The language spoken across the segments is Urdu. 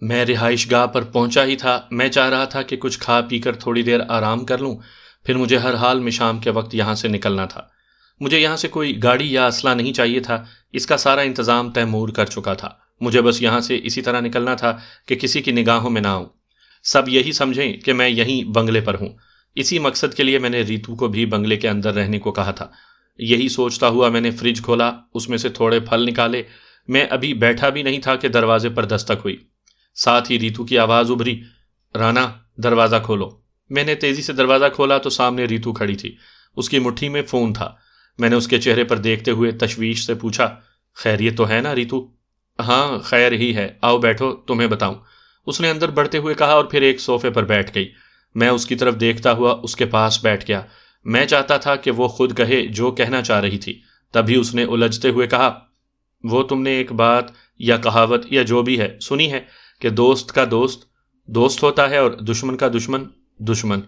میں رہائش گاہ پر پہنچا ہی تھا۔ میں چاہ رہا تھا کہ کچھ کھا پی کر تھوڑی دیر آرام کر لوں، پھر مجھے ہر حال میں شام کے وقت یہاں سے نکلنا تھا۔ مجھے یہاں سے کوئی گاڑی یا اسلحہ نہیں چاہیے تھا، اس کا سارا انتظام تیمور کر چکا تھا۔ مجھے بس یہاں سے اسی طرح نکلنا تھا کہ کسی کی نگاہوں میں نہ آؤں، سب یہی سمجھیں کہ میں یہیں بنگلے پر ہوں۔ اسی مقصد کے لیے میں نے ریتو کو بھی بنگلے کے اندر رہنے کو کہا تھا۔ یہی سوچتا ہوا میں نے فریج کھولا، اس میں سے تھوڑے پھل نکالے۔ میں ابھی بیٹھا بھی نہیں تھا کہ دروازے پر دستک ہوئی، ساتھ ہی ریتو کی آواز ابھری، رانا دروازہ کھولو۔ میں نے تیزی سے دروازہ کھولا تو سامنے ریتو کھڑی تھی، اس کی مٹھی میں فون تھا۔ میں نے اس کے چہرے پر دیکھتے ہوئے تشویش سے پوچھا، خیریت تو ہے نا ریتو؟ ہاں خیر ہی ہے، آؤ بیٹھو تمہیں بتاؤں، اس نے اندر بڑھتے ہوئے کہا، اور پھر ایک صوفے پر بیٹھ گئی۔ میں اس کی طرف دیکھتا ہوا اس کے پاس بیٹھ گیا۔ میں چاہتا تھا کہ وہ خود کہے جو کہنا چاہ رہی تھی، تبھی اس نے الجھتے ہوئے کہا، وہ تم نے ایک بات یا کہاوت یا جو بھی ہے سنی ہے کہ دوست کا دوست دوست ہوتا ہے اور دشمن کا دشمن دشمن؟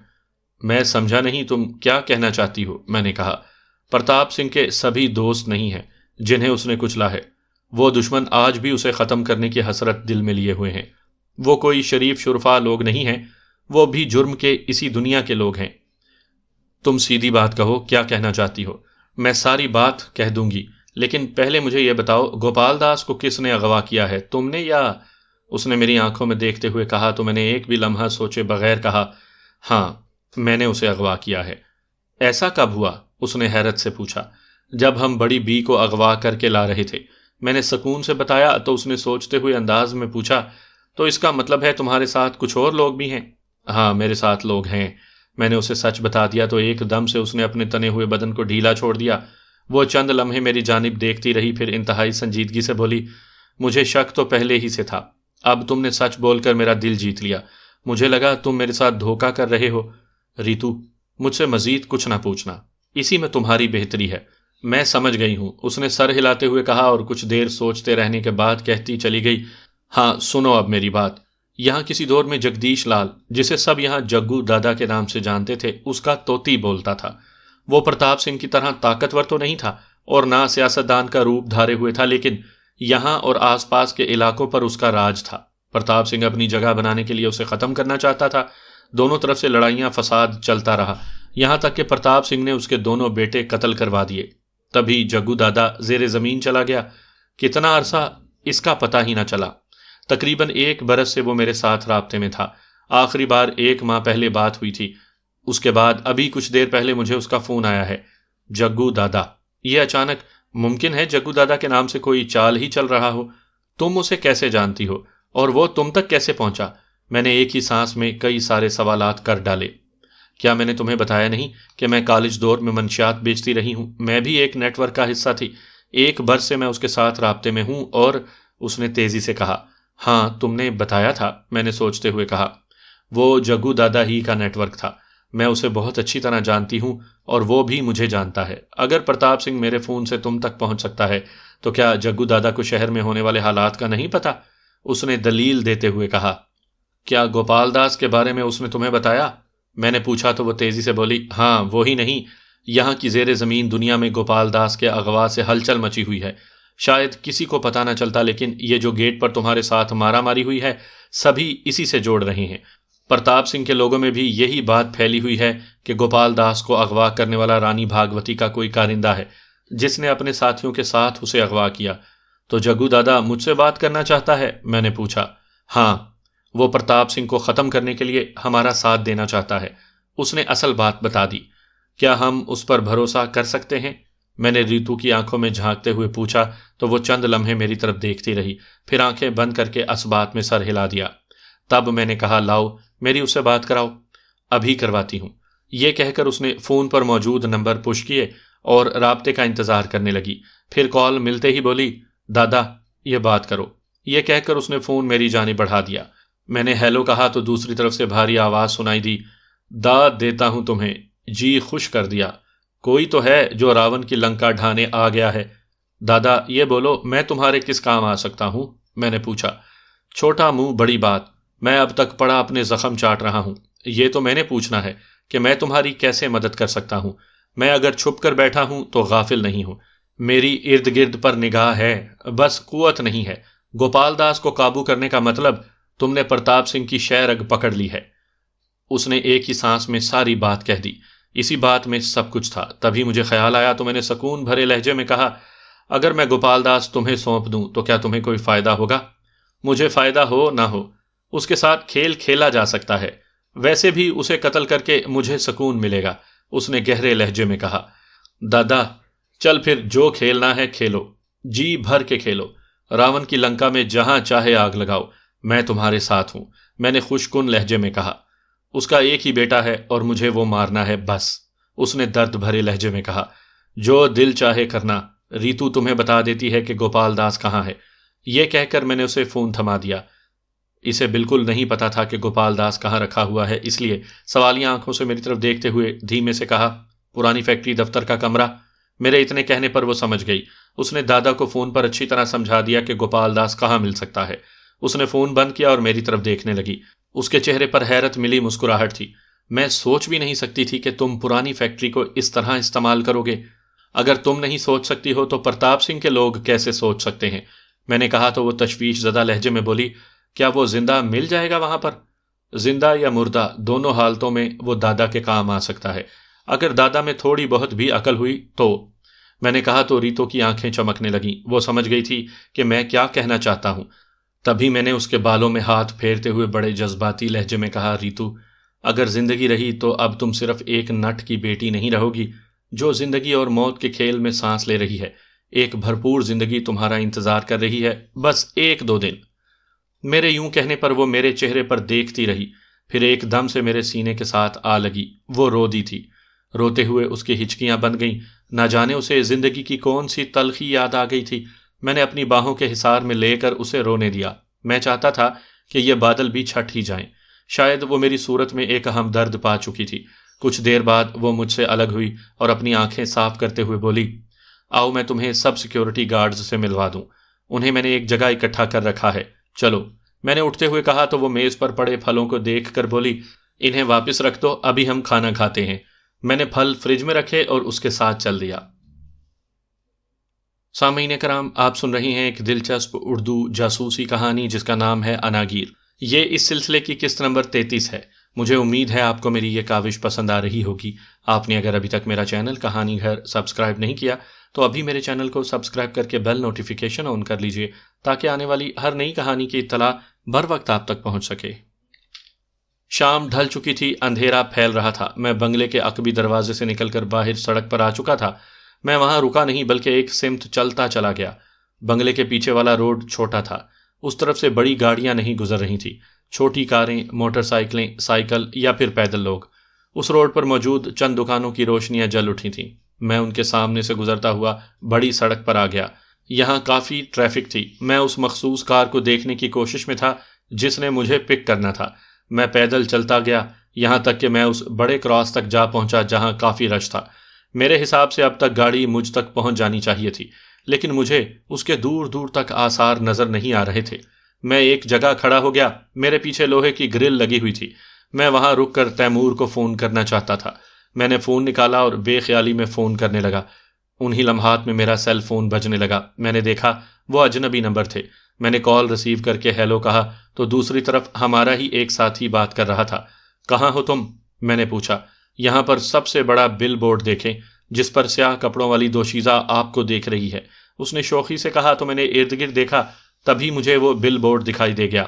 میں سمجھا نہیں تم کیا کہنا چاہتی ہو۔ میں نے کہا، پرتاپ سنگھ کے سبھی دوست نہیں ہیں جنہیں اس نے کچلا ہے، وہ دشمن آج بھی اسے ختم کرنے کی حسرت دل میں لیے ہوئے ہیں۔ وہ کوئی شریف شرفا لوگ نہیں ہیں، وہ بھی جرم کے اسی دنیا کے لوگ ہیں۔ تم سیدھی بات کہو، کیا کہنا چاہتی ہو؟ میں ساری بات کہہ دوں گی، لیکن پہلے مجھے یہ بتاؤ، گوپال داس کو کس نے اغوا کیا ہے، تم نے یا؟ اس نے میری آنکھوں میں دیکھتے ہوئے کہا تو میں نے ایک بھی لمحہ سوچے بغیر کہا، ہاں میں نے اسے اغوا کیا ہے۔ ایسا کب ہوا؟ اس نے حیرت سے پوچھا۔ جب ہم بڑی بی کو اغوا کر کے لا رہے تھے، میں نے سکون سے بتایا تو اس نے سوچتے ہوئے انداز میں پوچھا، تو اس کا مطلب ہے تمہارے ساتھ کچھ اور لوگ بھی ہیں؟ ہاں میرے ساتھ لوگ ہیں۔ میں نے اسے سچ بتا دیا تو ایک دم سے اس نے اپنے تنے ہوئے بدن کو ڈھیلا چھوڑ دیا۔ وہ چند لمحے میری جانب دیکھتی رہی، پھر انتہائی سنجیدگی سے بولی، مجھے شک تو پہلے ہی سے تھا، اب تم نے سچ بول کر میرا دل جیت لیا۔ مجھے لگا تم میرے ساتھ دھوکہ کر رہے ہو۔ ریتو مجھ سے مزید کچھ نہ پوچھنا، اسی میں تمہاری بہتری ہے۔ میں سمجھ گئی ہوں، اس نے سر ہلاتے ہوئے کہا، اور کچھ دیر سوچتے رہنے کے بعد کہتی چلی گئی، ہاں سنو اب میری بات۔ یہاں کسی دور میں جگدیش لال، جسے سب یہاں جگو دادا کے نام سے جانتے تھے، اس کا توتی بولتا تھا۔ وہ پرتاپ سنگھ کی طرح طاقتور تو نہیں تھا اور نہ سیاستدان کا روپ دھارے ہوئے تھا، لیکن یہاں اور آس پاس کے علاقوں پر اس کا راج تھا۔ پرتاپ سنگھ اپنی جگہ بنانے کے لیے اسے ختم کرنا چاہتا تھا۔ دونوں طرف سے لڑائیاں فساد چلتا رہا، یہاں تک کہ پرتاپ سنگھ نے اس کے دونوں بیٹے قتل کروا دیے۔ تبھی جگو دادا زیر زمین چلا گیا۔ کتنا عرصہ اس کا پتہ ہی نہ چلا۔ تقریباً 1 برس سے وہ میرے ساتھ رابطے میں تھا۔ آخری بار 1 ماہ پہلے بات ہوئی تھی۔ اس کے بعد ابھی کچھ دیر پہلے مجھے اس کا فون آیا ہے۔ جگو دادا، یہ اچانک ممکن ہے جگو دادا کے نام سے کوئی چال ہی چل رہا ہو؟ تم اسے کیسے جانتی ہو اور وہ تم تک کیسے پہنچا؟ میں نے ایک ہی سانس میں کئی سارے سوالات کر ڈالے۔ کیا میں نے تمہیں بتایا نہیں کہ میں کالج دور میں منشیات بیچتی رہی ہوں؟ میں بھی ایک نیٹ ورک کا حصہ تھی۔ 1 برس سے میں اس کے ساتھ رابطے میں ہوں۔ اور اس نے تیزی سے کہا، ہاں تم نے بتایا تھا۔ میں نے سوچتے ہوئے کہا، وہ جگو دادا ہی کا نیٹ ورک تھا۔ میں اسے بہت اچھی طرح جانتی ہوں اور وہ بھی مجھے جانتا ہے۔ اگر پرتاپ سنگھ میرے فون سے تم تک پہنچ سکتا ہے تو کیا جگو دادا کو شہر میں ہونے والے حالات کا نہیں پتا؟ اس نے دلیل دیتے ہوئے کہا، کیا گوپال داس کے بارے میں اس نے تمہیں بتایا؟ میں نے پوچھا تو وہ تیزی سے بولی، ہاں وہی نہیں، یہاں کی زیر زمین دنیا میں گوپال داس کے اغوا سے ہلچل مچی ہوئی ہے۔ شاید کسی کو پتہ نہ چلتا، لیکن یہ جو گیٹ پر تمہارے ساتھ مارا ماری ہوئی ہے، سبھی اسی سے جوڑ رہے ہیں۔ پرتاپ سنگھ کے لوگوں میں بھی یہی بات پھیلی ہوئی ہے کہ گوپال داس کو اغوا کرنے والا رانی بھاگوتی کا کوئی کارندہ ہے، جس نے اپنے ساتھیوں کے ساتھ اسے اغوا کیا۔ تو جگو دادا مجھ سے بات کرنا چاہتا ہے؟ میں نے پوچھا۔ ہاں، وہ پرتاپ سنگھ کو ختم کرنے کے لیے ہمارا ساتھ دینا چاہتا ہے۔ اس نے اصل بات بتا دی۔ کیا ہم اس پر بھروسہ کر سکتے ہیں؟ میں نے ریتو کی آنکھوں میں جھانکتے ہوئے پوچھا تو وہ چند لمحے میری طرف دیکھتی رہی، پھر آنکھیں بند کر کے اسبات میں سر ہلا دیا۔ تب میں نے کہا، لاؤ میری اس سے بات کراؤ۔ ابھی کرواتی ہوں۔ یہ کہہ کر اس نے فون پر موجود نمبر پش کیے اور رابطے کا انتظار کرنے لگی۔ پھر کال ملتے ہی بولی، دادا یہ بات کرو۔ یہ کہہ کر اس نے فون میری جانب بڑھا دیا۔ میں نے ہیلو کہا تو دوسری طرف سے بھاری آواز سنائی دی، داد دیتا ہوں تمہیں، جی خوش کر دیا، کوئی تو ہے جو راون کی لنکا ڈھانے آ گیا ہے۔ دادا یہ بولو میں تمہارے کس کام آ سکتا ہوں؟ میں نے پوچھا۔ چھوٹا منہ بڑی بات، میں اب تک پڑا اپنے زخم چاٹ رہا ہوں، یہ تو میں نے پوچھنا ہے کہ میں تمہاری کیسے مدد کر سکتا ہوں۔ میں اگر چھپ کر بیٹھا ہوں تو غافل نہیں ہوں، میری ارد گرد پر نگاہ ہے، بس قوت نہیں ہے۔ گوپال داس کو قابو کرنے کا مطلب تم نے پرتاپ سنگھ کی شہ رگ پکڑ لی ہے۔ اس نے ایک ہی سانس میں ساری بات کہہ دی۔ اسی بات میں سب کچھ تھا۔ تبھی مجھے خیال آیا تو میں نے سکون بھرے لہجے میں کہا، اگر میں گوپال داس تمہیں سونپ دوں تو کیا تمہیں کوئی فائدہ ہوگا؟ مجھے فائدہ ہو نہ ہو، اس کے ساتھ کھیل کھیلا جا سکتا ہے، ویسے بھی اسے قتل کر کے مجھے سکون ملے گا۔ اس نے گہرے لہجے میں کہا، دادا چل پھر جو کھیلنا ہے کھیلو، جی بھر کے کھیلو، راون کی لنکا میں جہاں چاہے آگ لگاؤ، میں تمہارے ساتھ ہوں، میں نے خوش کن لہجے میں کہا۔ اس کا ایک ہی بیٹا ہے اور مجھے وہ مارنا ہے بس، اس نے درد بھرے لہجے میں کہا۔ جو دل چاہے کرنا، ریتو تمہیں بتا دیتی ہے کہ گوپال داس کہاں ہے۔ یہ کہہ کر میں نے اسے فون تھما دیا۔ اسے بالکل نہیں پتا تھا کہ گوپال داس کہاں رکھا ہوا ہے، اس لیے سوالیہ آنکھوں سے میری طرف دیکھتے ہوئے دھیمے سے کہا، پرانی فیکٹری دفتر کا کمرہ۔ میرے اتنے کہنے پر وہ سمجھ گئی۔ اس نے دادا کو فون پر اچھی طرح سمجھا دیا کہ گوپال داس کہاں مل سکتا ہے۔ اس نے فون بند کیا اور میری طرف دیکھنے لگی۔ اس کے چہرے پر حیرت ملی مسکراہٹ تھی۔ میں سوچ بھی نہیں سکتی تھی کہ تم پرانی فیکٹری کو اس طرح استعمال کرو گے۔ اگر تم نہیں سوچ سکتی ہو تو پرتاپ سنگھ کے لوگ کیسے سوچ سکتے ہیں؟ میں نے کہا تو وہ تشویش زدہ لہجے میں بولی، کیا وہ زندہ مل جائے گا وہاں پر؟ زندہ یا مردہ دونوں حالتوں میں وہ دادا کے کام آ سکتا ہے، اگر دادا میں تھوڑی بہت بھی عقل ہوئی تو۔ میں نے کہا تو ریتو کی آنکھیں چمکنے لگیں۔ وہ سمجھ گئی تھی کہ میں کیا کہنا چاہتا ہوں۔ تبھی میں نے اس کے بالوں میں ہاتھ پھیرتے ہوئے بڑے جذباتی لہجے میں کہا، ریتو اگر زندگی رہی تو اب تم صرف ایک نٹ کی بیٹی نہیں رہو گی جو زندگی اور موت کے کھیل میں سانس لے رہی ہے۔ ایک بھرپور زندگی تمہارا انتظار کر رہی ہے، بس 1-2 دن۔ میرے یوں کہنے پر وہ میرے چہرے پر دیکھتی رہی، پھر ایک دم سے میرے سینے کے ساتھ آ لگی۔ وہ رو دی تھی۔ روتے ہوئے اس کی ہچکیاں بن گئیں۔ نہ جانے اسے زندگی کی کون سی تلخی یاد آ گئی تھی۔ میں نے اپنی باہوں کے حصار میں لے کر اسے رونے دیا۔ میں چاہتا تھا کہ یہ بادل بھی چھٹ ہی جائیں۔ شاید وہ میری صورت میں ایک اہم درد پا چکی تھی۔ کچھ دیر بعد وہ مجھ سے الگ ہوئی اور اپنی آنکھیں صاف کرتے ہوئے بولی، آؤ میں تمہیں سب سیکیورٹی گارڈز سے ملوا دوں، انہیں میں نے ایک جگہ اکٹھا کر رکھا ہے، چلو۔ میں نے اٹھتے ہوئے کہا تو وہ میز پر پڑے پھلوں کو دیکھ کر بولی، انہیں واپس رکھ دو، ابھی ہم کھانا کھاتے ہیں۔ میں نے پھل فریج میں رکھے اور اس کے ساتھ چل دیا۔ سامعین کرام، آپ سن رہی ہیں ایک دلچسپ اردو جاسوسی کہانی جس کا نام ہے اناگیر۔ یہ اس سلسلے کی قسط نمبر 33 ہے۔ مجھے امید ہے آپ کو میری یہ کاوش پسند آ رہی ہوگی۔ آپ نے اگر ابھی تک میرا چینل کہانی گھر سبسکرائب نہیں کیا تو ابھی میرے چینل کو سبسکرائب کر کے بیل نوٹیفیکیشن آن کر لیجئے تاکہ آنے والی ہر نئی کہانی کی اطلاع بر وقت آپ تک پہنچ سکے۔ شام ڈھل چکی تھی، اندھیرا پھیل رہا تھا۔ میں بنگلے کے عقبی دروازے سے نکل کر باہر سڑک پر آ چکا تھا۔ میں وہاں رکا نہیں بلکہ ایک سمت چلتا چلا گیا۔ بنگلے کے پیچھے والا روڈ چھوٹا تھا، اس طرف سے بڑی گاڑیاں نہیں گزر رہی تھیں، چھوٹی کاریں، موٹر سائیکلیں، سائیکل یا پھر پیدل لوگ۔ اس روڈ پر موجود چند دکانوں کی روشنیاں جل اٹھی تھیں۔ میں ان کے سامنے سے گزرتا ہوا بڑی سڑک پر آ گیا۔ یہاں کافی ٹریفک تھی۔ میں اس مخصوص کار کو دیکھنے کی کوشش میں تھا جس نے مجھے پک کرنا تھا۔ میں پیدل چلتا گیا یہاں تک کہ میں اس بڑے کراس تک جا پہنچا جہاں کافی رش تھا۔ میرے حساب سے اب تک گاڑی مجھ تک پہنچ جانی چاہیے تھی، لیکن مجھے اس کے دور دور تک آثار نظر نہیں آ رہے تھے۔ میں ایک جگہ کھڑا ہو گیا۔ میرے پیچھے لوہے کی گرل لگی ہوئی تھی۔ میں وہاں رک کر تیمور کو فون کرنا چاہتا تھا۔ میں نے فون نکالا اور بے خیالی میں فون کرنے لگا۔ انہی لمحات میں میرا سیل فون بجنے لگا۔ میں نے دیکھا وہ اجنبی نمبر تھے۔ میں نے کال ریسیو کر کے ہیلو کہا تو دوسری طرف ہمارا ہی ایک ساتھی بات کر رہا تھا۔ کہاں ہو تم؟ میں نے پوچھا۔ یہاں پر سب سے بڑا بل بورڈ دیکھیں جس پر سیاہ کپڑوں والی دوشیزہ آپ کو دیکھ رہی ہے، اس نے شوخی سے کہا تو میں نے ارد گرد دیکھا، تبھی مجھے وہ بل بورڈ دکھائی دے گیا۔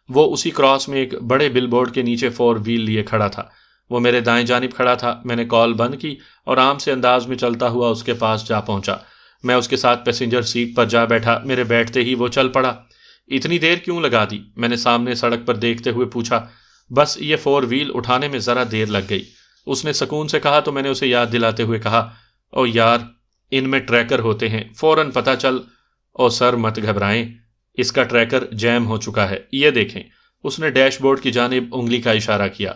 وہ اسی کراس میں ایک بڑے بل بورڈ کے نیچے 4 وہیل لیے کھڑا تھا۔ وہ میرے دائیں جانب کھڑا تھا۔ میں نے کال بند کی اور عام سے انداز میں چلتا ہوا اس کے پاس جا پہنچا۔ میں اس کے ساتھ پیسنجر سیٹ پر جا بیٹھا۔ میرے بیٹھتے ہی وہ چل پڑا۔ اتنی دیر کیوں لگا دی؟ میں نے سامنے سڑک پر دیکھتے ہوئے پوچھا۔ بس یہ 4 وہیل اٹھانے میں ذرا دیر لگ گئی، اس نے سکون سے کہا تو میں نے اسے یاد دلاتے ہوئے کہا، او یار ان میں ٹریکر ہوتے ہیں، فوراً پتہ چل۔ او سر مت گھبرائیں، اس کا ٹریکر جیم ہو چکا ہے، یہ دیکھیں۔ اس نے ڈیش بورڈ کی جانب انگلی کا اشارہ کیا۔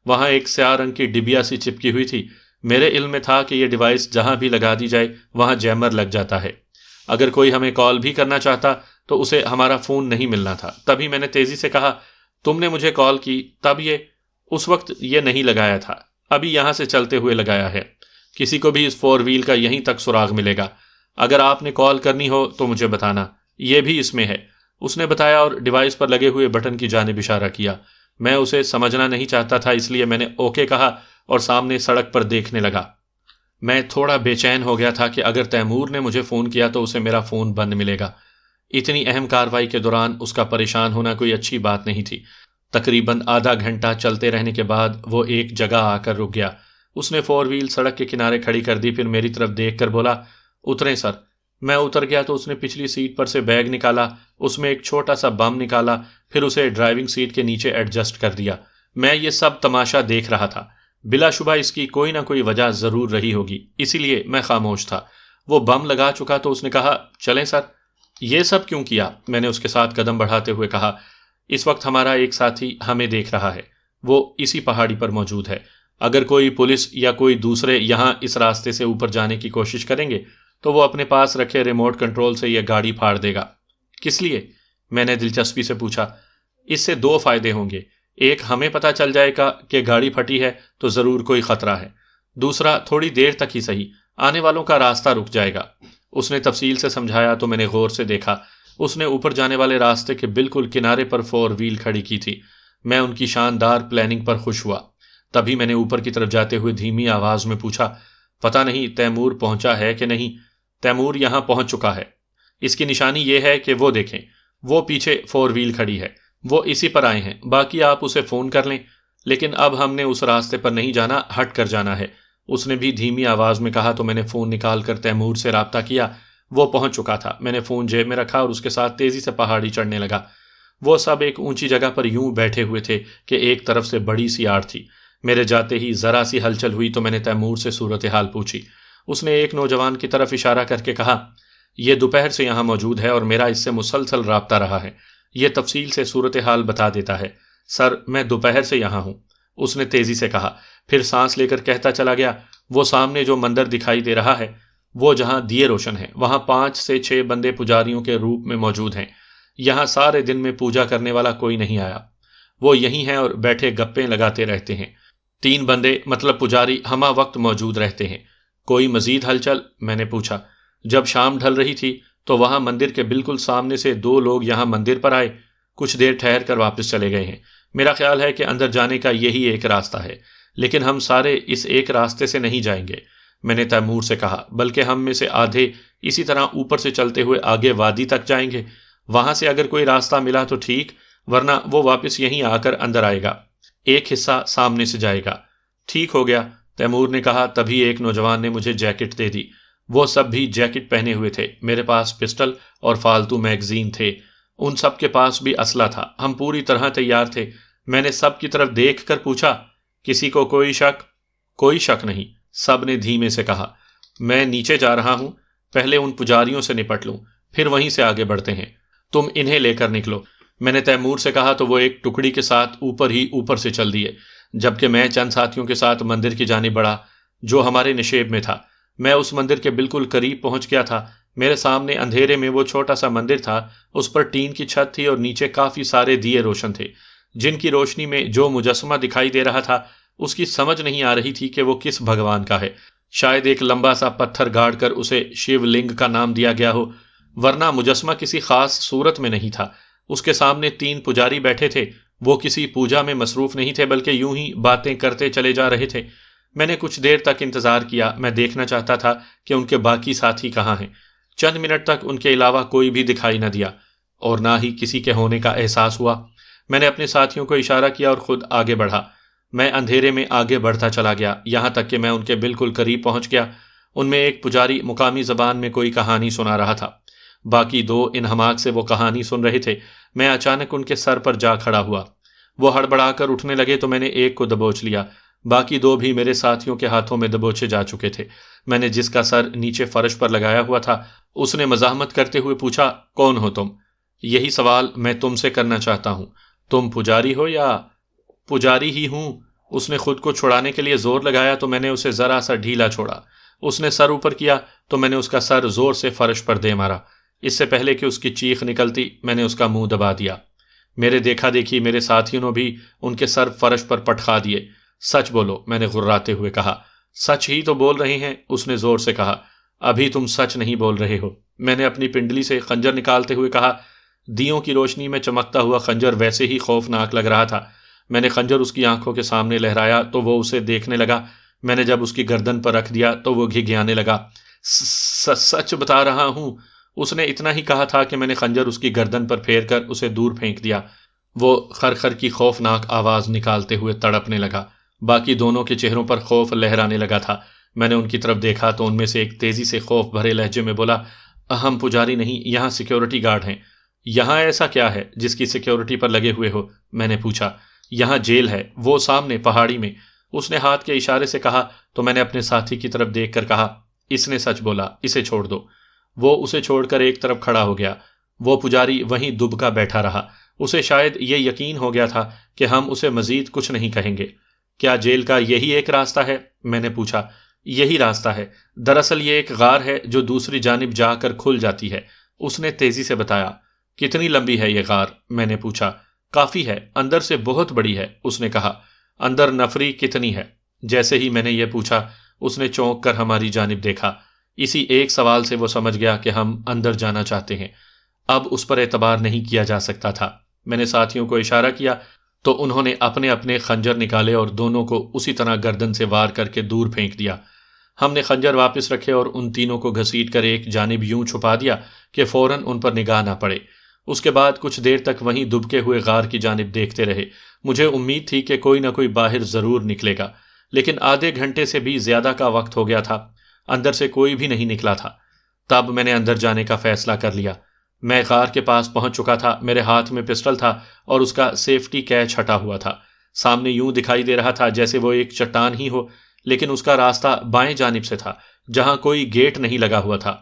وہاں ایک سیاہ رنگ کی ڈبیا سی چپکی ہوئی تھی۔ میرے علم میں تھا کہ یہ ڈیوائس جہاں بھی لگا دی جائے وہاں جیمر لگ جاتا ہے۔ اگر کوئی ہمیں کال بھی کرنا چاہتا تو اسے ہمارا فون نہیں ملنا تھا۔ تبھی میں نے تیزی سے کہا، تم نے مجھے کال کی تب اس وقت یہ نہیں لگایا تھا، ابھی یہاں سے چلتے ہوئے لگایا ہے۔ کسی کو بھی اس 4 وہیل کا یہیں تک سراغ ملے گا۔ اگر آپ نے کال کرنی ہو تو مجھے بتانا، یہ بھی اس میں ہے۔ اس نے بتایا اور ڈیوائس پر لگے ہوئے بٹن کی جانب اشارہ کیا۔ میں اسے سمجھنا نہیں چاہتا تھا، اس لیے میں نے اوکے کہا اور سامنے سڑک پر دیکھنے لگا۔ میں تھوڑا بے چین ہو گیا تھا کہ اگر تیمور نے مجھے فون کیا تو اسے میرا فون بند ملے گا۔ اتنی اہم کارروائی کے دوران اس کا پریشان ہونا کوئی اچھی بات نہیں تھی۔ تقریباً آدھا گھنٹہ چلتے رہنے کے بعد وہ ایک جگہ آ کر رک گیا۔ اس نے 4 وہیل سڑک کے کنارے کھڑی کر دی، پھر میری طرف دیکھ کر بولا، اتریں سر۔ میں اتر گیا تو اس نے پچھلی سیٹ پر سے بیگ نکالا، اس میں ایک چھوٹا سا بم نکالا، پھر اسے ڈرائیونگ سیٹ کے نیچے ایڈجسٹ کر دیا۔ میں یہ سب تماشا دیکھ رہا تھا۔ بلا شبہ اس کی کوئی نہ کوئی وجہ ضرور رہی ہوگی، اسی لیے میں خاموش تھا۔ وہ بم لگا چکا تو اس نے کہا، چلیں سر۔ یہ سب کیوں کیا؟ میں نے اس کے ساتھ قدم بڑھاتے ہوئے کہا، اس وقت ہمارا ایک ساتھی ہمیں دیکھ رہا ہے، وہ اسی پہاڑی پر موجود ہے۔ اگر کوئی پولیس یا کوئی دوسرے یہاں اس راستے سے اوپر جانے کی کوشش کریں گے تو وہ اپنے پاس رکھے ریموٹ کنٹرول سے یہ گاڑی پھاڑ دے گا۔ کس لیے؟ میں نے دلچسپی سے پوچھا۔ اس سے 2 فائدے ہوں گے، ایک ہمیں پتہ چل جائے گا کہ گاڑی پھٹی ہے تو ضرور کوئی خطرہ ہے، دوسرا تھوڑی دیر تک ہی صحیح آنے والوں کا راستہ رک جائے گا۔ اس نے تفصیل سے سمجھایا تو میں نے غور سے دیکھا۔ اس نے اوپر جانے والے راستے کے بالکل کنارے پر 4 وہیل کھڑی کی تھی۔ میں ان کی شاندار پلاننگ پر خوش ہوا۔ تبھی میں نے اوپر کی طرف جاتے ہوئے دھیمی آواز میں پوچھا، پتہ نہیں تیمور پہنچا ہے کہ نہیں؟ تیمور یہاں پہنچ چکا ہے۔ اس کی نشانی یہ ہے کہ وہ دیکھیں، وہ پیچھے 4 وہیل کھڑی ہے، وہ اسی پر آئے ہیں، باقی آپ اسے فون کر لیں۔ لیکن اب ہم نے اس راستے پر نہیں جانا، ہٹ کر جانا ہے، اس نے بھی دھیمی آواز میں کہا تو میں نے فون نکال کر تیمور سے رابطہ کیا۔ وہ پہنچ چکا تھا۔ میں نے فون جیب میں رکھا اور اس کے ساتھ تیزی سے پہاڑی چڑھنے لگا۔ وہ سب ایک اونچی جگہ پر یوں بیٹھے ہوئے تھے کہ ایک طرف سے بڑی سی آڑ تھی۔ میرے جاتے ہی ذرا سی ہلچل ہوئی تو میں نے تیمور سے صورتحال پوچھی۔ اس نے ایک نوجوان کی طرف اشارہ کر کے کہا، یہ دوپہر سے یہاں موجود ہے اور میرا اس سے مسلسل رابطہ رہا ہے، یہ تفصیل سے صورتحال بتا دیتا ہے۔ سر، میں دوپہر سے یہاں ہوں، اس نے تیزی سے کہا، پھر سانس لے کر کہتا چلا گیا، وہ سامنے جو مندر دکھائی دے رہا ہے، وہ جہاں دیے روشن ہیں، وہاں 5 سے 6 بندے پجاریوں کے روپ میں موجود ہیں۔ یہاں سارے دن میں پوجا کرنے والا کوئی نہیں آیا، وہ یہی ہیں اور بیٹھے گپیں لگاتے رہتے ہیں۔ 3 بندے مطلب پجاری ہمہ وقت موجود رہتے ہیں۔ کوئی مزید ہلچل؟ میں نے پوچھا۔ جب شام ڈھل رہی تھی تو وہاں مندر کے بالکل سامنے سے 2 لوگ یہاں مندر پر آئے، کچھ دیر ٹھہر کر واپس چلے گئے ہیں۔ میرا خیال ہے کہ اندر جانے کا یہی ایک راستہ ہے، لیکن ہم سارے اس ایک راستے سے نہیں جائیں گے، میں نے تیمور سے کہا، بلکہ ہم میں سے آدھے اسی طرح اوپر سے چلتے ہوئے آگے وادی تک جائیں گے۔ وہاں سے اگر کوئی راستہ ملا تو ٹھیک، ورنہ وہ واپس یہیں آ کر اندر آئے گا، ایک حصہ سامنے سے جائے گا۔ ٹھیک ہو گیا، تیمور نے کہا۔ تبھی ایک نوجوان نے مجھے جیکٹ دے دی۔ وہ سب بھی جیکٹ پہنے ہوئے تھے۔ میرے پاس پسٹل اور فالتو میگزین تھے، ان سب کے پاس بھی اسلحہ تھا۔ ہم پوری طرح تیار تھے۔ میں نے سب کی طرف دیکھ کر پوچھا، کسی کو کوئی شک؟ کوئی شک نہیں، سب نے دھیمے سے کہا۔ میں نیچے جا رہا ہوں، پہلے ان پجاریوں سے نپٹ لوں، پھر وہیں سے آگے بڑھتے ہیں۔ تم انہیں لے کر نکلو، میں نے تیمور سے کہا تو وہ ایک ٹکڑی کے ساتھ اوپر سے چل دیے، جبکہ میں چند ساتھیوں کے ساتھ مندر کی جانب بڑھا جو ہمارے نشیب میں تھا۔ میں اس مندر کے بالکل قریب پہنچ گیا تھا۔ میرے سامنے اندھیرے میں وہ چھوٹا سا مندر تھا، اس پر ٹین کی چھت تھی اور نیچے کافی سارے دیے روشن تھے، جن کی روشنی میں جو مجسمہ دکھائی دے رہا تھا اس کی سمجھ نہیں آ رہی تھی کہ وہ کس بھگوان کا ہے۔ شاید ایک لمبا سا پتھر گاڑ کر اسے شیو لنگ کا نام دیا گیا ہو، ورنہ مجسمہ کسی خاص صورت میں نہیں تھا۔ اس کے سامنے 3 پجاری بیٹھے تھے، وہ کسی پوجا میں مصروف نہیں تھے بلکہ یوں ہی باتیں کرتے چلے جا رہے تھے۔ میں نے کچھ دیر تک انتظار کیا، میں دیکھنا چاہتا تھا کہ ان کے باقی ساتھی کہاں ہیں۔ چند منٹ تک ان کے علاوہ کوئی بھی دکھائی نہ دیا اور نہ ہی کسی کے ہونے کا احساس ہوا۔ میں نے اپنے ساتھیوں کو اشارہ کیا اور خود آگے بڑھا۔ میں اندھیرے میں آگے بڑھتا چلا گیا، یہاں تک کہ میں ان کے بالکل قریب پہنچ گیا۔ ان میں ایک پجاری مقامی زبان میں کوئی کہانی سنا رہا تھا، باقی 2 انہماک سے وہ کہانی سن رہے تھے۔ میں اچانک ان کے سر پر جا کھڑا ہوا، وہ ہڑبڑا کر اٹھنے لگے تو میں نے ایک کو دبوچ لیا، باقی 2 بھی میرے ساتھیوں کے ہاتھوں میں دبوچے جا چکے تھے۔ میں نے جس کا سر نیچے فرش پر لگایا ہوا تھا اس نے مزاحمت کرتے ہوئے پوچھا، کون ہو تم؟ یہی سوال میں تم سے کرنا چاہتا ہوں، تم پجاری ہو یا؟ پجاری ہی ہوں۔ اس نے خود کو چھڑانے کے لیے زور لگایا تو میں نے اسے ذرا سا ڈھیلا چھوڑا۔ اس نے سر اوپر کیا تو میں نے اس کا سر زور سے فرش پر دے مارا۔ اس سے پہلے کہ اس کی چیخ نکلتی میں نے اس کا منہ دبا دیا۔ میرے دیکھا دیکھی میرے ساتھیوں نے بھی ان کے سر فرش پر پٹخا دیے۔ سچ بولو، میں نے غراتے ہوئے کہا۔ سچ ہی تو بول رہے ہیں، اس نے زور سے کہا۔ ابھی تم سچ نہیں بول رہے ہو، میں نے اپنی پنڈلی سے خنجر نکالتے ہوئے کہا۔ دیوں کی روشنی میں چمکتا ہوا خنجر ویسے ہی خوفناک لگ رہا تھا۔ میں نے خنجر اس کی آنکھوں کے سامنے لہرایا تو وہ اسے دیکھنے لگا۔ میں نے جب اس کی گردن پر رکھ دیا تو وہ گھگیانے لگا۔ سچ بتا رہا ہوں۔ اس نے اتنا ہی کہا تھا کہ میں نے خنجر اس کی گردن پر پھیر کر اسے دور پھینک دیا۔ وہ خرخر کی خوفناک آواز نکالتے ہوئے تڑپنے لگا۔ باقی دونوں کے چہروں پر خوف لہرانے لگا تھا۔ میں نے ان کی طرف دیکھا تو ان میں سے ایک تیزی سے خوف بھرے لہجے میں بولا، ہم پجاری نہیں، یہاں سیکیورٹی گارڈ ہیں۔ یہاں ایسا کیا ہے جس کی سیکیورٹی پر لگے ہوئے ہو؟ میں نے پوچھا۔ یہاں جیل ہے، وہ سامنے پہاڑی میں۔ اس نے ہاتھ کے اشارے سے کہا تو میں نے اپنے ساتھی کی طرف دیکھ کر کہا، اس نے سچ بولا، اسے چھوڑ دو۔ وہ اسے چھوڑ کر ایک طرف کھڑا ہو گیا۔ وہ پجاری وہیں دبکا بیٹھا رہا۔ اسے شاید یہ یقین ہو گیا تھا کہ ہم اسے مزید کچھ نہیں کہیں گے۔ کیا جیل کا یہی ایک راستہ ہے؟ میں نے پوچھا۔ یہی راستہ ہے، دراصل یہ ایک غار ہے جو دوسری جانب جا کر کھل جاتی ہے، اس نے تیزی سے بتایا۔ کتنی لمبی ہے یہ غار؟ میں نے پوچھا۔ کافی ہے، اندر سے بہت بڑی ہے، اس نے کہا۔ اندر نفری کتنی ہے؟ جیسے ہی میں نے یہ پوچھا اس نے چونک کر ہماری جانب دیکھا۔ اسی ایک سوال سے وہ سمجھ گیا کہ ہم اندر جانا چاہتے ہیں۔ اب اس پر اعتبار نہیں کیا جا سکتا تھا۔ میں نے ساتھیوں کو اشارہ کیا تو انہوں نے اپنے اپنے خنجر نکالے اور دونوں کو اسی طرح گردن سے وار کر کے دور پھینک دیا۔ ہم نے خنجر واپس رکھے اور ان تینوں کو گھسیٹ کر ایک جانب یوں چھپا دیا کہ فوراً ان پر نگاہ نہ پڑے۔ اس کے بعد کچھ دیر تک وہیں دبکے ہوئے غار کی جانب دیکھتے رہے۔ مجھے امید تھی کہ کوئی نہ کوئی باہر ضرور نکلے گا، لیکن آدھے گھنٹے سے بھی زیادہ کا وقت ہو گیا تھا، اندر سے کوئی بھی نہیں نکلا تھا۔ تب میں نے اندر جانے کا فیصلہ کر لیا۔ میں غار کے پاس پہنچ چکا تھا، میرے ہاتھ میں پسٹل تھا اور اس کا سیفٹی کیچ ہٹا ہوا تھا۔ سامنے یوں دکھائی دے رہا تھا جیسے وہ ایک چٹان ہی ہو، لیکن اس کا راستہ بائیں جانب سے تھا جہاں کوئی گیٹ نہیں لگا ہوا تھا۔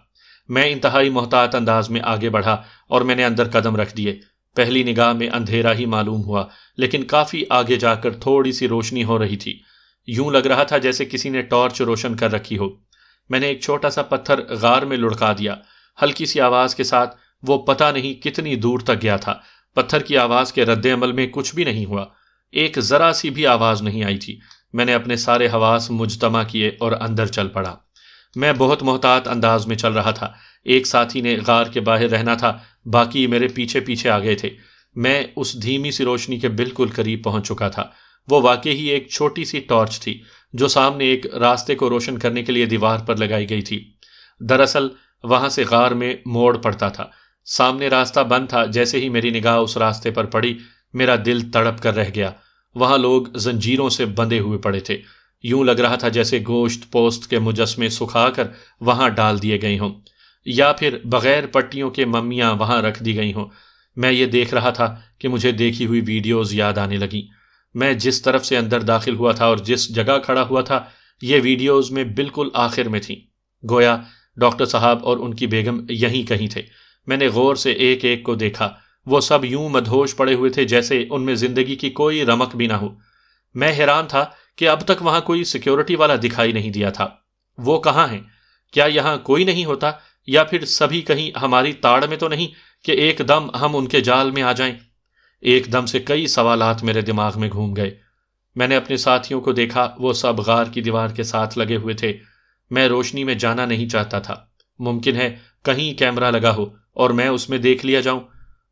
میں انتہائی محتاط انداز میں آگے بڑھا اور میں نے اندر قدم رکھ دیے۔ پہلی نگاہ میں اندھیرا ہی معلوم ہوا، لیکن کافی آگے جا کر تھوڑی سی روشنی ہو رہی تھی۔ یوں لگ رہا تھا جیسے کسی نے ٹارچ روشن کر رکھی ہو۔ میں نے ایک چھوٹا سا پتھر غار میں لڑکا دیا۔ ہلکی سی آواز کے ساتھ وہ پتہ نہیں کتنی دور تک گیا تھا۔ پتھر کی آواز کے رد عمل میں کچھ بھی نہیں ہوا، ایک ذرا سی بھی آواز نہیں آئی تھی۔ میں نے اپنے سارے حواس مجتمع کیے اور اندر چل پڑا۔ میں بہت محتاط انداز میں چل رہا تھا۔ ایک ساتھی نے غار کے باہر رہنا تھا، باقی میرے پیچھے پیچھے آ گئے تھے۔ میں اس دھیمی سی روشنی کے بالکل قریب پہنچ چکا تھا۔ وہ واقعی ہی ایک چھوٹی سی ٹارچ تھی جو سامنے ایک راستے کو روشن کرنے کے لیے دیوار پر لگائی گئی تھی۔ دراصل وہاں سے غار میں موڑ پڑتا تھا۔ سامنے راستہ بند تھا۔ جیسے ہی میری نگاہ اس راستے پر پڑی میرا دل تڑپ کر رہ گیا۔ وہاں لوگ زنجیروں سے بندھے ہوئے پڑے تھے۔ یوں لگ رہا تھا جیسے گوشت پوست کے مجسمے سکھا کر وہاں ڈال دیے گئے ہوں، یا پھر بغیر پٹیوں کے ممیاں وہاں رکھ دی گئی ہوں۔ میں یہ دیکھ رہا تھا کہ مجھے دیکھی ہوئی ویڈیوز یاد آنے لگیں۔ میں جس طرف سے اندر داخل ہوا تھا اور جس جگہ کھڑا ہوا تھا یہ ویڈیوز میں بالکل آخر میں تھیں۔ گویا ڈاکٹر صاحب اور ان کی بیگم یہیں کہیں تھے۔ میں نے غور سے ایک ایک کو دیکھا۔ وہ سب یوں مدہوش پڑے ہوئے تھے جیسے ان میں زندگی کی کوئی رمق بھی نہ ہو۔ میں حیران تھا کہ اب تک وہاں کوئی سیکیورٹی والا دکھائی نہیں دیا تھا۔ وہ کہاں ہیں؟ کیا یہاں کوئی نہیں ہوتا، یا پھر سبھی کہیں ہماری تاڑ میں تو نہیں کہ ایک دم ہم ان کے جال میں آ جائیں؟ ایک دم سے کئی سوالات میرے دماغ میں گھوم گئے۔ میں نے اپنے ساتھیوں کو دیکھا، وہ سب غار کی دیوار کے ساتھ لگے ہوئے تھے۔ میں روشنی میں جانا نہیں چاہتا تھا۔ ممکن ہے کہیں کیمرہ لگا ہو اور میں اس میں دیکھ لیا جاؤں،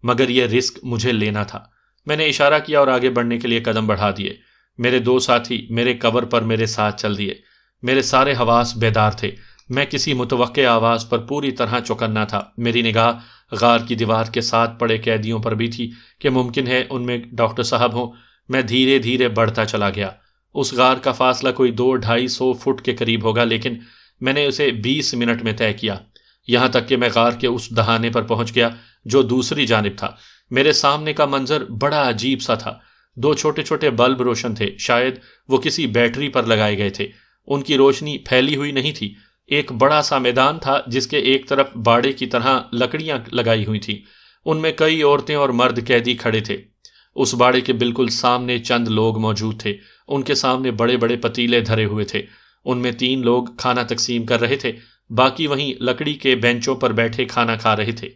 مگر یہ رسک مجھے لینا تھا۔ میں نے اشارہ کیا اور آگے بڑھنے کے لیے قدم بڑھا دیے۔ میرے دو ساتھی میرے کور پر میرے ساتھ چل دیے۔ میرے سارے حواس بیدار تھے۔ میں کسی متوقع آواز پر پوری طرح چوکنا تھا۔ میری نگاہ غار کی دیوار کے ساتھ پڑے قیدیوں پر بھی تھی کہ ممکن ہے ان میں ڈاکٹر صاحب ہوں۔ میں دھیرے دھیرے بڑھتا چلا گیا۔ اس غار کا فاصلہ کوئی 200-250 فٹ کے قریب ہوگا، لیکن میں نے اسے 20 منٹ میں طے کیا، یہاں تک کہ میں غار کے اس دہانے پر پہنچ گیا جو دوسری جانب تھا۔ میرے سامنے کا منظر بڑا عجیب سا تھا۔ 2 چھوٹے چھوٹے بلب روشن تھے، شاید وہ کسی بیٹری پر لگائے گئے تھے۔ ان کی روشنی پھیلی ہوئی نہیں تھی۔ ایک بڑا سا میدان تھا جس کے ایک طرف باڑے کی طرح لکڑیاں لگائی ہوئی تھیں۔ ان میں کئی عورتیں اور مرد قیدی کھڑے تھے۔ اس باڑے کے بالکل سامنے چند لوگ موجود تھے۔ ان کے سامنے بڑے بڑے پتیلے دھرے ہوئے تھے۔ ان میں 3 لوگ کھانا تقسیم کر رہے تھے، باقی وہیں لکڑی کے بینچوں پر بیٹھے کھانا کھا رہے تھے۔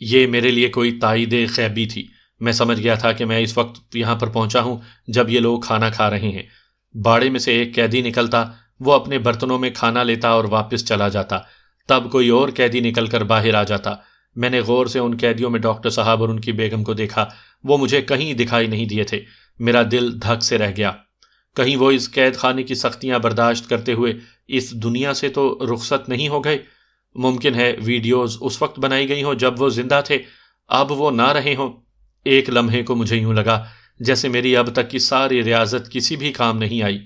یہ میرے لیے کوئی تائید غیبی تھی۔ میں سمجھ گیا تھا کہ میں اس وقت یہاں پر پہنچا ہوں جب یہ لوگ کھانا کھا رہے ہیں۔ باڑے میں سے ایک قیدی نکلتا، وہ اپنے برتنوں میں کھانا لیتا اور واپس چلا جاتا۔ تب کوئی اور قیدی نکل کر باہر آ جاتا۔ میں نے غور سے ان قیدیوں میں ڈاکٹر صاحب اور ان کی بیگم کو دیکھا، وہ مجھے کہیں دکھائی نہیں دیے تھے۔ میرا دل دھک سے رہ گیا، کہیں وہ اس قید خانے کی سختیاں برداشت کرتے ہوئے اس دنیا سے تو رخصت نہیں ہو گئے؟ ممکن ہے ویڈیوز اس وقت بنائی گئی ہوں جب وہ زندہ تھے، اب وہ نہ رہے ہوں۔ ایک لمحے کو مجھے یوں لگا جیسے میری اب تک کی ساری ریاضت کسی بھی کام نہیں آئی۔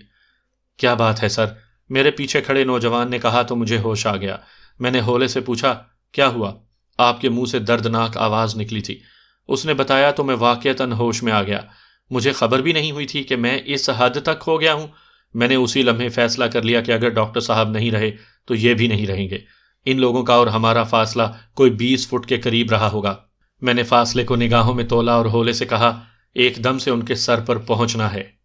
کیا بات ہے سر؟ میرے پیچھے کھڑے نوجوان نے کہا تو مجھے ہوش آ گیا۔ میں نے ہولے سے پوچھا، کیا ہوا؟ آپ کے منہ سے دردناک آواز نکلی تھی۔ اس نے بتایا تو میں واقعتاً ہوش میں آ گیا۔ مجھے خبر بھی نہیں ہوئی تھی کہ میں اس حد تک کھو گیا ہوں۔ میں نے اسی لمحے فیصلہ کر لیا کہ اگر ڈاکٹر صاحب نہیں رہے تو یہ بھی نہیں رہیں گے۔ ان لوگوں کا اور ہمارا فاصلہ کوئی 20 فٹ کے قریب رہا ہوگا۔ میں نے فاصلے کو نگاہوں میں تولا اور ہولے سے کہا، ایک دم سے ان کے سر پر پہنچنا ہے۔